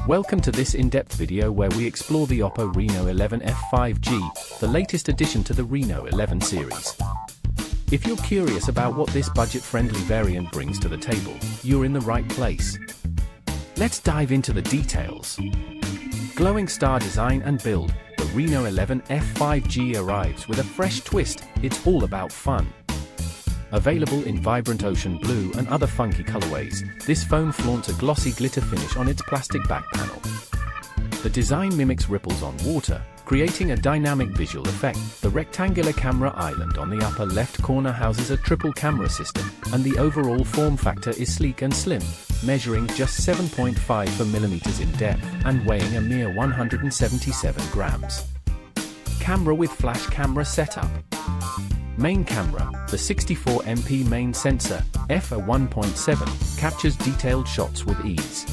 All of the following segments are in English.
Welcome to this in-depth video where we explore the Oppo Reno 11F 5G, the latest addition to the Reno 11 series. If you're curious about what this budget-friendly variant brings to the table, you're in the right place. Let's dive into the details. Glowing star design and build, the Reno 11F 5G arrives with a fresh twist. It's all about fun. Available in vibrant ocean blue and other funky colorways, this phone flaunts a glossy glitter finish on its plastic back panel. The design mimics ripples on water, creating a dynamic visual effect. The rectangular camera island on the upper left corner houses a triple camera system, and the overall form factor is sleek and slim, measuring just 7.5 mm in depth and weighing a mere 177 grams. Camera with flash camera setup. Main camera, the 64MP main sensor, f1.7, captures detailed shots with ease.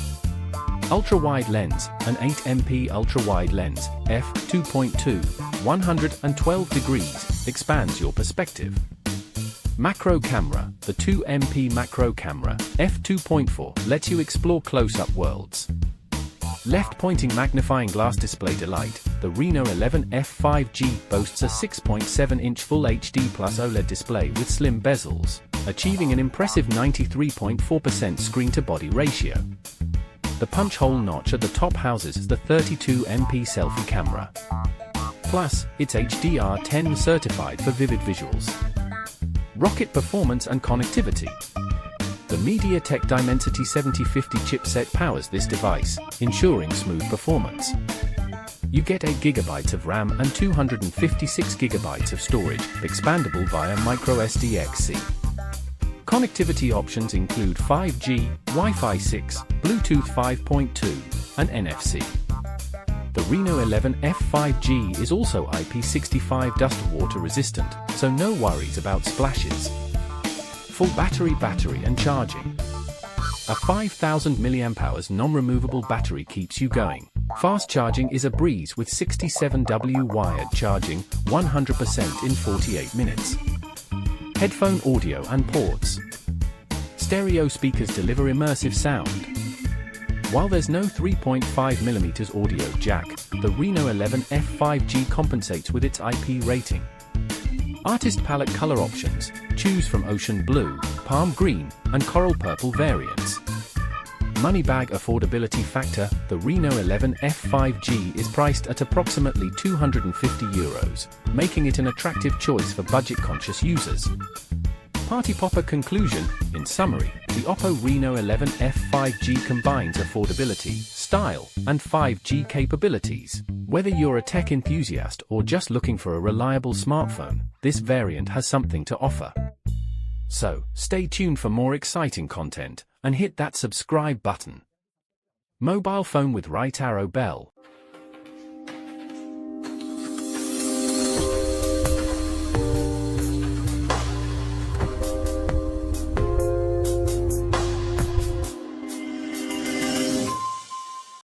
Ultra-wide lens, an 8MP ultra-wide lens, f2.2, 112 degrees, expands your perspective. Macro camera, the 2MP macro camera, f2.4, lets you explore close-up worlds. Left-pointing magnifying glass display delight, the Reno 11F 5G boasts a 6.7-inch Full HD Plus OLED display with slim bezels, achieving an impressive 93.4% screen-to-body ratio. The punch-hole notch at the top houses the 32MP selfie camera. Plus, it's HDR10 certified for vivid visuals. Rocket performance and connectivity. The MediaTek Dimensity 7050 chipset powers this device, ensuring smooth performance. You get 8GB of RAM and 256GB of storage, expandable via microSD-XC. Connectivity options include 5G, Wi-Fi 6, Bluetooth 5.2, and NFC. The Reno 11F 5G is also IP65 dust water resistant, so no worries about splashes. Full battery and charging. A 5000 mAh non-removable battery keeps you going. Fast charging is a breeze with 67W wired charging, 100% in 48 minutes. Headphone audio and ports. Stereo speakers deliver immersive sound. While there's no 3.5mm audio jack, the Reno 11F 5G compensates with its IP rating. Artist palette color options, choose from ocean blue, palm green, and coral purple variants. Money bag affordability factor, the Reno 11F 5G is priced at approximately €250, making it an attractive choice for budget-conscious users. Party popper conclusion, in summary, the Oppo Reno 11F 5G combines affordability, style, and 5G capabilities. Whether you're a tech enthusiast or just looking for a reliable smartphone, this variant has something to offer. So, stay tuned for more exciting content, and hit that subscribe button. Mobile phone with right arrow bell.